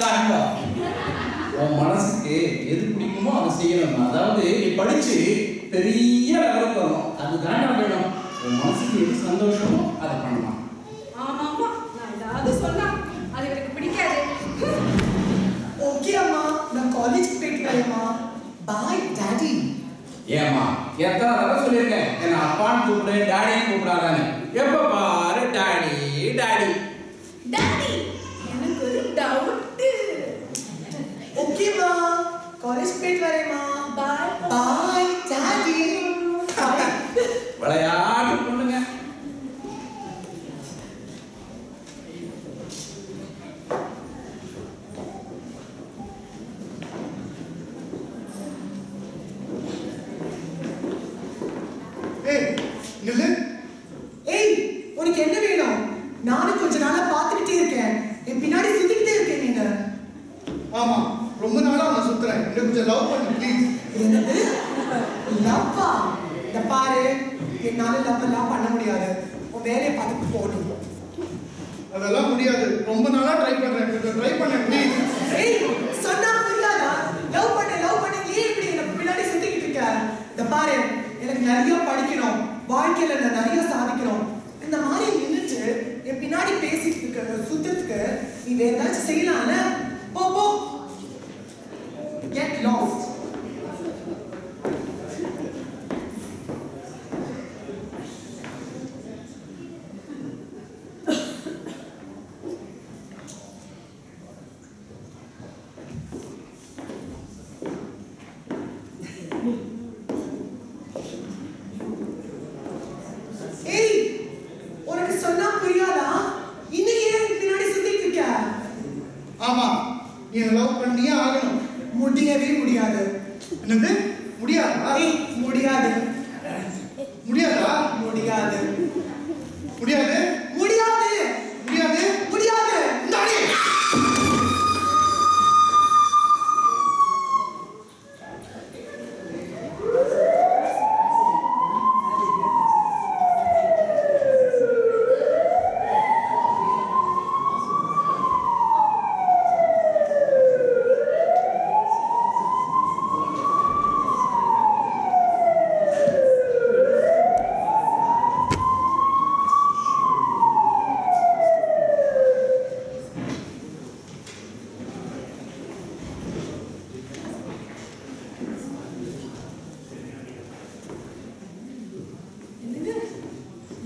தாங்க உன் மனசுக்கு எது பிடிக்குமோ அதை செய்யணும். அதாவது நீ படிச்சு பெரிய லெவலுக்கு வரணும். அதுதான் வேணும். உன் மனசுக்கு எது சந்தோஷமோ அதை பண்ணலாம். ஆமாமா, நான் ஏதாவது சொன்னா அது எனக்கு பிடிக்காது. ஓகே அம்மா, நான் காலேஜ் போயிட்டு வரேம்மா. Bye daddy. ஏமா எத்தனை தடவை சொல்லியிருக்கேன் என்ன அப்பான்னு கூப்பிடு டாடின்னு கூப்பிடாதானே. எப்ப பாரு டாடி டாடி டாடி, எனக்கு ஒரு டவுட். ஓகேம்மா, காலேஜ் போயிட்டு வரேம்மா. பாய் பாய் டாடி. விளையாட்டு பண்ணுங்க. ஏய், உனக்கு என்ன வேணும்? நானும் கொஞ்ச நாளா பார்த்துக்கிட்டே இருக்கேன். என் பின்னாடி சுத்திக்கிட்டே இருக்கேன் நீங்க. ஆமா, ரொம்ப நாளா நான் சுத்துறேன். என்ன கொஞ்சம் லவ் பண்ணு ப்ளீஸ். என்னது? லவ்வா? இந்த பாரு, என்னால லவ் பண்ண முடியாது. உன் வேலையை பார்த்துட்டு போகணும். அதெல்லாம் முடியாது. ரொம்ப நாளா ட்ரை பண்றேன். கொஞ்சம் ட்ரை பண்ண ப்ளீஸ். ஏய், சொன்னா புரியாதா? லவ் பண்ண ஏன் இப்படி என்ன பின்னாடி சுத்திக்கிட்டு இருக்க? இந்த பாரு, எனக்கு நிறைய படிக்கணும், வாழ்க்கையில நான் நிறைய சாதிக்கணும். இந்த மாதிரி நின்றுட்டு என் பின்னாடி பேசிட்டு இருக்க சுத்தத்துக்கு நீ வேற ஏதாச்சும் செய்யலாம்ல? போ போ. Get lost. நீ லவ் பண்ணியே ஆகணும். முடியவே முடியாது. என்னது? முடியாதா? முடியாது. முடியாதா? முடியாது. முடியாது? முடியாது. முடியாது? முடியாது. டாடி,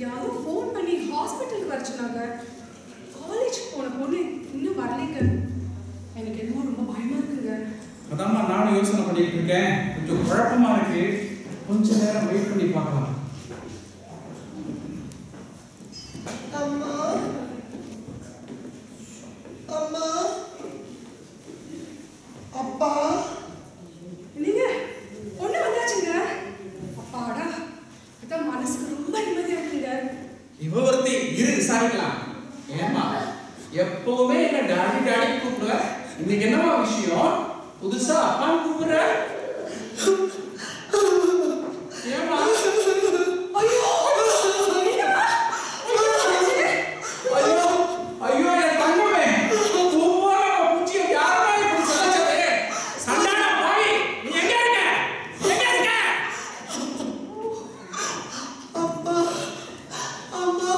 யாரோ ஃபோன் பண்ணி ஹாஸ்பிட்டலுக்கு வர சொன்னாங்க. காலேஜ் போன பொண்ணு இன்னும் வரலைங்க. எனக்கு என்னமோ ரொம்ப பயமா இருக்குங்க. அதாம்மா நானும் யோசனை பண்ணிட்டு இருக்கேன். கொஞ்சம் குழப்பமா இருக்கு. கொஞ்ச நேரம் வெயிட் பண்ணி பார்க்கலாம். அம்மா, அம்மா, அப்பா. நீங்க பொண்ணு வந்தாச்சுங்க. அப்பாடா, அதான் மனசுக்கு ரொம்ப நிம்மதியா இருக்குங்க. இவ ஒருத்தி இரு விசாரிக்கலாம். ஏமா எப்பவுமே என்ன டாடி டாடி கூப்பிடுற, இன்னைக்கு என்னவா விஷயம்? புதுசா அப்பான்னு கூப்பிடுற? ஏமா? ஐயோ ஐயோ ஐயோ என் தங்கமே, ஒவ்வொரு பூச்சியை யாருமே இப்படி சொல்லச்சதே. சண்டான பாவி, நீ எங்க இருக்க? எங்க இருக்க? அப்பா, அம்மா,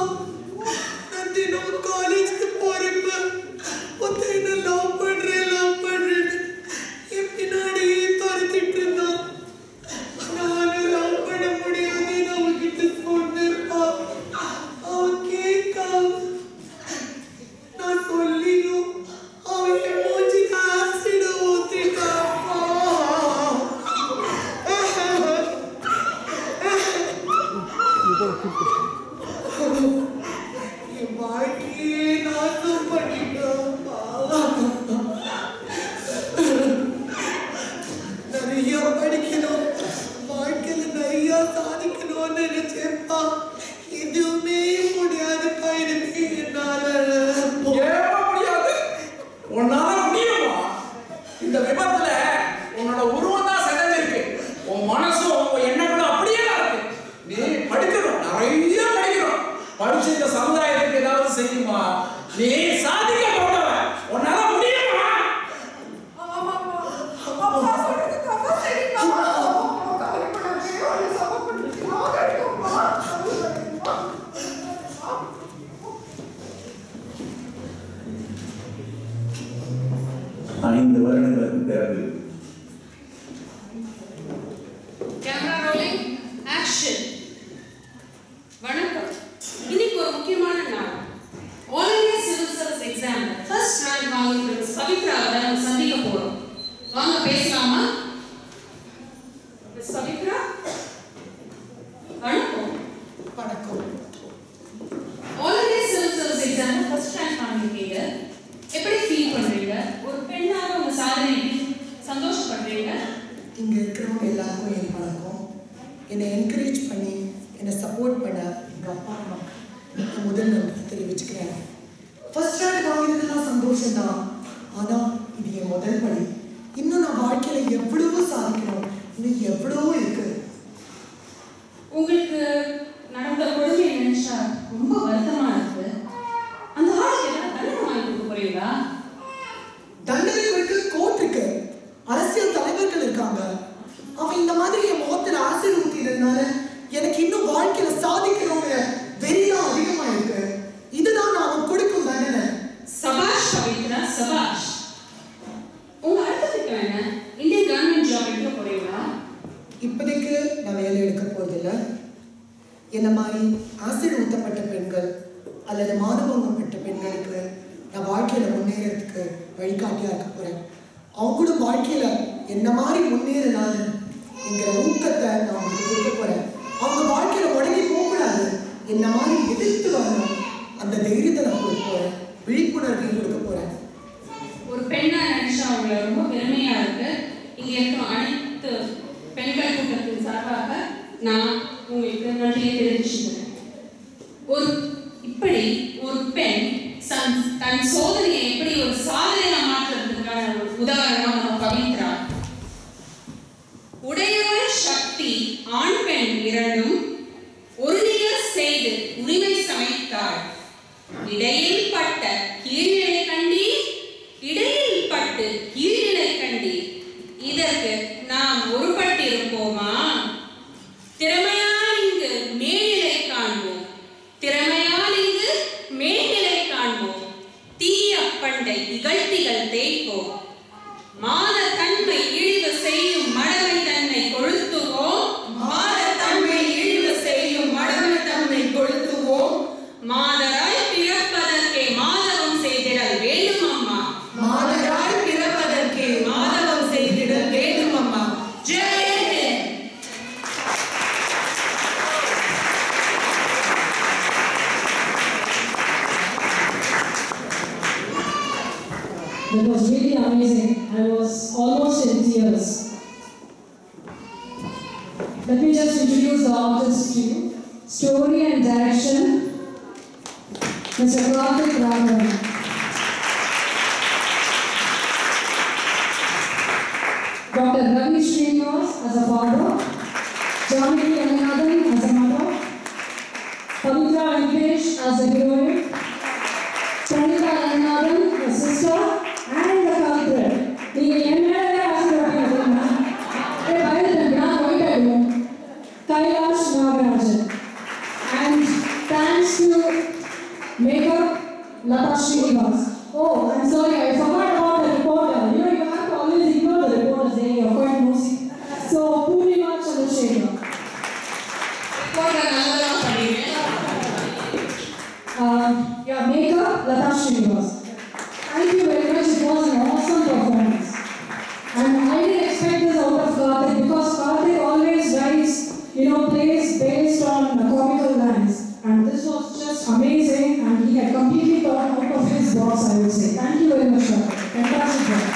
நான் தினம் காலேஜுக்கு போறேன்ப்பா. ஒருத்தன் என்ன லவ் பண்றேன் என் பின்னாடி துரத்திட்டு இருந்தான். நானும் லவ் பண்ண முடியாதுன்னு அவன்கிட்ட சொன்னேன்ப்பா. அவன் கேட்காம நான் சொல்லியும் அவன் என் மூஞ்சிக்கு ஆசிட் ஊத்திட்டான்ப்பா. என் வாழ்க்கையே நாசம் பண்ணிட்டோம்ப்பா. நிறைய படிக்கணும், வாழ்க்கையில நிறைய சாதிக்கணும்னு நினைச்சேன்ப்பா. எதுவுமே முடியாதுப்பா எனக்கு என்னால. ஏமா முடியாது? உன்னால முடியுமா? இந்த விபத்துல உன்னோட உருவம் தான் சிதைஞ்சிருக்கு. உன் மனசும் உன் எண்ணங்களும் அப்படியே தான் இருக்கு. நீ படிக்கணும், நிறைய படிக்கணும். படிச்சு இந்த சமுதாயத்துக்கு ஏதாவது செய்யுமா? நீ சாதிக்க போறவ. உன்னால முடியுமா? 5 வருடங்களுக்கு பிறகு. Camera rolling action. வணக்கம். இன்னைக்கு ஒரு முக்கியமான நாள். All India civil service exam first rank வாங்கியிருக்கிற பவித்ராவை நம்ம சந்திக்க போறோம். வாங்க பேசலாமா? மிஸ் பவித்ரா, வணக்கம். வணக்கம். All India civil service exam first rank வாங்கியிருக்கீங்க. எப்படி ஃபீல் பண்றீங்க? ஒரு பெண்ணாக உங்க சாதனைக்கு சந்தோஷப்படுறீங்க? இங்கே இருக்கிறவங்க எல்லாருக்கும் என் பழக்கம். என்னை என்கரேஜ் பண்ணி என்னை சப்போர்ட் பண்ண எங்கள் அப்பா அம்மாவுக்கு முதல் நன்றி தெரிவிச்சுக்கிறேன். ஃபர்ஸ்ட் ரேங்க் வாங்கினதுலாம் சந்தோஷம்தான். ஆனால் இது என் முதல் படி. இன்னும் நான் வாழ்க்கையில் எவ்வளவோ சாதிக்கணும். இன்னும் எவ்வளவோ இருக்கு. உங்களுக்கு நடந்த கொடுமையை நினைச்சா ரொம்ப வருத்தமா இருக்கு. அந்த ஆளுக்கு ஏதாவது தண்டனை வாங்கி கொடுக்க போறீங்களா? தண்டனை கொடுக்க கோர்ட் இருக்கு, அரசியல் தலைவர்கள் இருக்காங்க. அவன் இந்த மாதிரி என் முகத்தில் ஆசிர் ஊத்தினால எனக்கு இன்னும் வாழ்க்கையில சாதிக்கணுங்கிற வெறிதான் அதிகமா இருக்கு. இதுதான் நான் அவன் கொடுக்கும் தண்டனை. சபாஷ் பவித்ரா, சபாஷ். உங்க அடுத்த திட்டம் என்ன? இந்தியன் கவர்மெண்ட் ஜாப் எடுக்க போறீங்களா? இப்போதைக்கு நான் வேலை எடுக்க போறதில்ல. என்ன மாதிரி ஆசிட் ஊத்தப்பட்ட பெண்கள் அல்லது மானபங்கப்பட்ட பெண்களுக்கு நான் வாழ்க்கையில முன்னேறதுக்கு வழிகாட்டியா இருக்க போறேன். அவங்களோட வாழ்க்கையில என்ன மாதிரி முன்னேறினாலும் என்கிற ஊக்கத்தை நான் அவங்களுக்கு கொடுக்க போறேன். அவங்க வாழ்க்கையில உடனே போகக்கூடாது, என்ன மாதிரி எதிர்த்து வரணும், அந்த தைரியத்தை நான் கொடுக்க போறேன். விழிப்புணர்வையும் கொடுக்க போறேன். ஒரு பெண்ணா நினைச்சா அவங்களை ரொம்ப பெருமையா இருக்கு. இங்க இருக்கும் அனைத்து பெண்கள் கூட்டத்தின் சார்பாக நான் உங்களுக்கு நன்றியை தெரிவிச்சுக்கிறேன். இப்படி ஒரு பெண் தன் சோதனையை எப்படி ஒரு சாதனையா மாற்றுறதுக்கான உதாரணம் நம்ம பவித்ரா. உடையவர் சக்தி ஆண் பெண் இரண்டும் ஒரு நிகர் செய்து உரிமை சமைத்தாள். இடையில் பட்ட கீழ்நிலை கண்டி, இடையில் பட்டு கீழ்நிலை கண்டி, இதற்கு நாம் ஒருபட்டிருப்போமா? திறமையால் இங்கு மேல்நிலை காண்போம், திறமையால் இங்கு மேல்நிலை காண்போம். தீய பண்டை இகழ்த்திகள் தேய்ப்போம். மாத தன்மை இழிவு செய்யும் மடமை தன்னை கொளுத்துவோம். மாத தன்மை இழிவு செய்யும் மடமை தன்னை கொளுத்துவோம். மாதராய் பிறப்பதற்கே மாதவம் செய்திடல் வேண்டும் அம்மா. மாதராய் பிறப்பதற்கே மாதவம் செய்திடல் வேண்டும் அம்மா. Jai Hind. That was really amazing. I was almost in tears. Let me just introduce the artist to you. Story and direction, Mr. Karthik Raghavan. Dr. Ravi Srinivas as a father, Janaki Ananathan as a mother, Pavitra Venkatesh as a heroine, Pranita Ananathan, a sister, and the culprit. நீங்க என்ன ஆசைப்படுறீங்க? நான் போயிட்டேன். Kailash Nagarajan. And thanks to makeup Lata Srinivas. Oh, I'm sorry, I forgot about the reporter. You have to always ignore the reporters. They are quite nosy. So, Purnima Chandrasekhar. Yeah, makeup Lata Srinivas. Thank you very much. It was an awesome performance. And I didn't expect this out of Karthik because Karthik always writes, plays based on comical lines. And this was just amazing. And he had completely thought out of his box, I would say. Thank you very much, Karthik. Fantastic job.